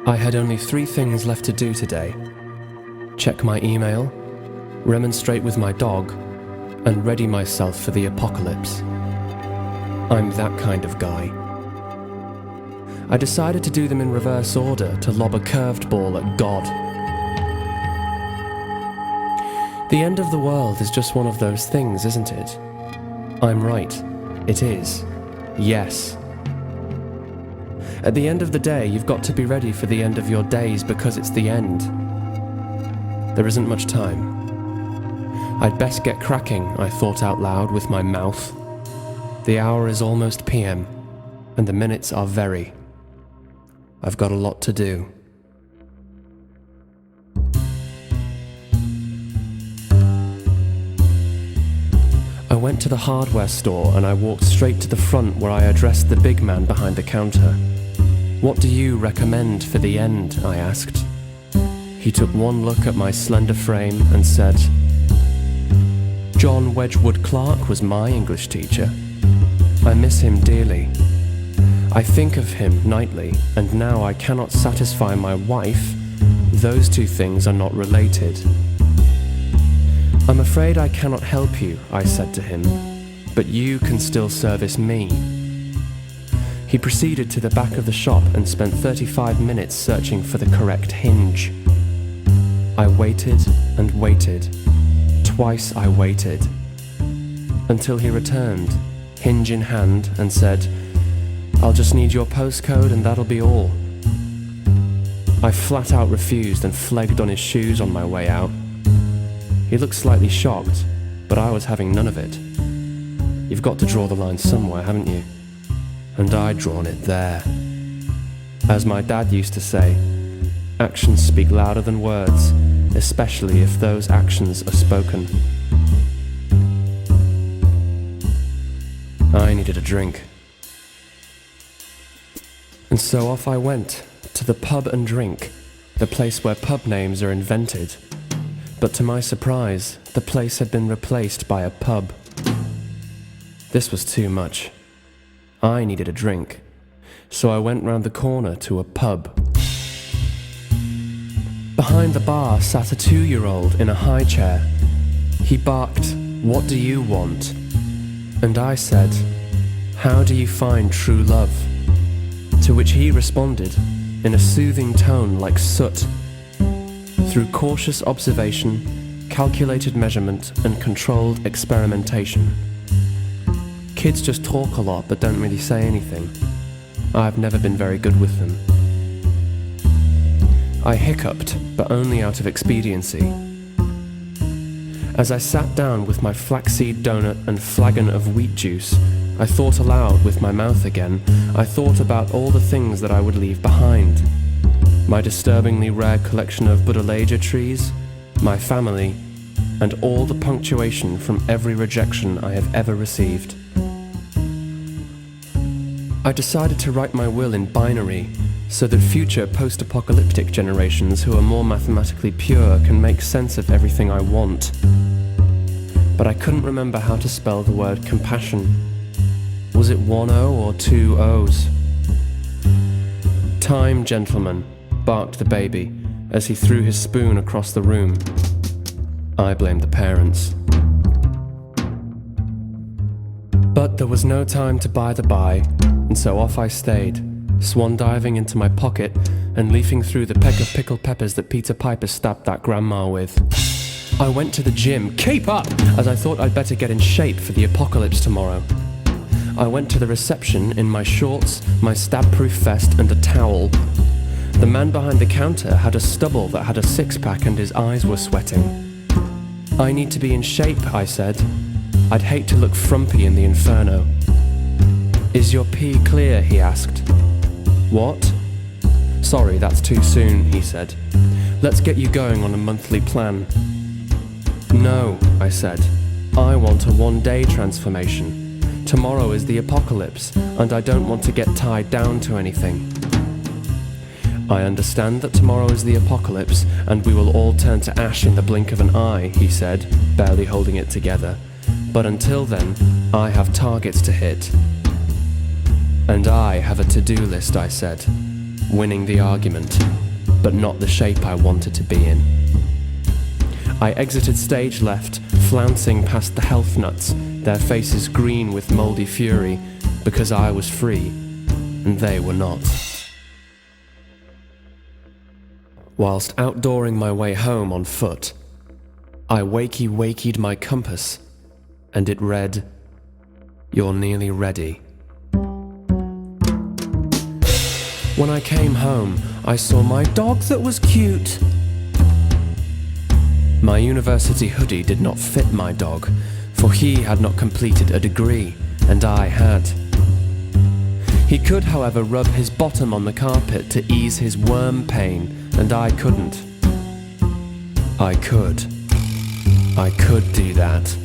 I had only 3 things left to do today: check my email, remonstrate with my dog, and ready myself for the apocalypse. I'm that kind of guy. I decided to do them in reverse order to lob a curved ball at God. The end of the world is just one of those things, isn't it? I'm right. It is. Yes. At the end of the day, you've got to be ready for the end of your days because it's the end. There isn't much time. I'd best get cracking, I thought out loud with my mouth. The hour is almost PM, and the minutes are very. I've got a lot to do. I went to the hardware store and I walked straight to the front where I addressed the big man behind the counter. "What do you recommend for the end?" I asked. He took one look at my slender frame and said, "John Wedgwood Clark was my English teacher. I miss him dearly. I think of him nightly, and now I cannot satisfy my wife. Those 2 things are not related." "I'm afraid I cannot help you," I said to him, "but you can still service me." He proceeded to the back of the shop and spent 35 minutes searching for the correct hinge. I waited and waited. Twice I waited. Until he returned, hinge in hand, and said, "I'll just need your postcode and that'll be all." I flat out refused and flagged on his shoes on my way out. He looked slightly shocked, but I was having none of it. You've got to draw the line somewhere, haven't you? And I'd drawn it there. As my dad used to say, actions speak louder than words, especially if those actions are spoken. I needed a drink. And so off I went, to the pub and drink, the place where pub names are invented. But to my surprise, the place had been replaced by a pub. This was too much. I needed a drink, so I went round the corner to a pub. Behind the bar sat a 2-year-old in a high chair. He barked, "What do you want?" And I said, "How do you find true love?" To which he responded, in a soothing tone like soot, "Through cautious observation, calculated measurement, and controlled experimentation." Kids just talk a lot but don't really say anything. I've never been very good with them. I hiccuped, but only out of expediency. As I sat down with my flaxseed donut and flagon of wheat juice, I thought aloud with my mouth again. I thought about all the things that I would leave behind. My disturbingly rare collection of Buddleja trees, my family, and all the punctuation from every rejection I have ever received. I decided to write my will in binary, so that future post-apocalyptic generations who are more mathematically pure can make sense of everything I want. But I couldn't remember how to spell the word compassion. Was it 1 O or 2 O's? "Time, gentlemen," barked the baby as he threw his spoon across the room. I blamed the parents. But there was no time to by the by, and so off I stayed, swan diving into my pocket and leafing through the peck of pickled peppers that Peter Piper stabbed that grandma with. I went to the gym, keep up, as I thought I'd better get in shape for the apocalypse tomorrow. I went to the reception in my shorts, my stab-proof vest and a towel. The man behind the counter had a stubble that had a 6-pack and his eyes were sweating. "I need to be in shape," I said. "I'd hate to look frumpy in the inferno." "Is your pee clear?" he asked. "What?" "Sorry, that's too soon," he said. "Let's get you going on a monthly plan." "No," I said. "I want a 1-day transformation. Tomorrow is the apocalypse, and I don't want to get tied down to anything." "I understand that tomorrow is the apocalypse, and we will all turn to ash in the blink of an eye," he said, barely holding it together. "But until then, I have targets to hit." "And I have a to-do list," I said. winning the argument, but not the shape I wanted to be in. I exited stage left, flouncing past the health nuts, their faces green with mouldy fury, because I was free, and they were not. Whilst outdooring my way home on foot, I wakey-wakey'd my compass, and it read, "You're nearly ready." When I came home, I saw my dog that was cute. My university hoodie did not fit my dog, for he had not completed a degree, and I had. He could, however, rub his bottom on the carpet to ease his worm pain, and I couldn't. I could do that.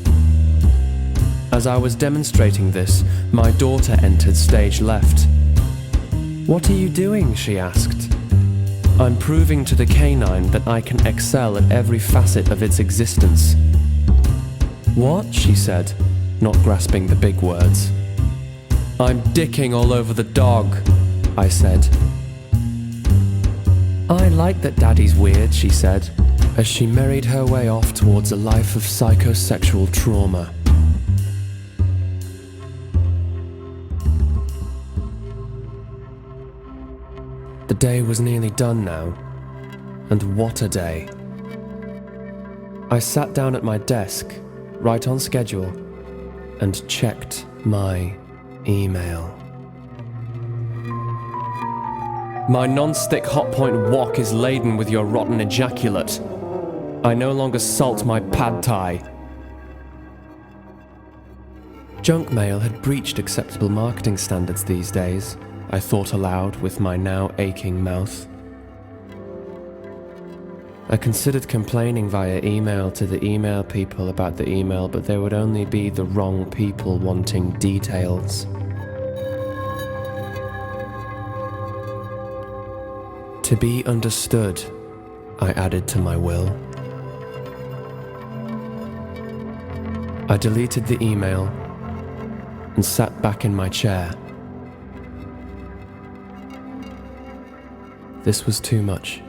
As I was demonstrating this, my daughter entered stage left. "What are you doing?" she asked. "I'm proving to the canine that I can excel at every facet of its existence." "What?" she said, not grasping the big words. "I'm dicking all over the dog," I said. "I like that Daddy's weird," she said, as she merried her way off towards a life of psychosexual trauma. The day was nearly done now, and what a day. I sat down at my desk, right on schedule, and checked my email. "My non-stick hotpoint wok is laden with your rotten ejaculate. I no longer salt my pad thai." Junk mail had breached acceptable marketing standards these days, I thought aloud with my now aching mouth. I considered complaining via email to the email people about the email, but there would only be the wrong people wanting details. "To be understood," I added to my will. I deleted the email and sat back in my chair. This was too much.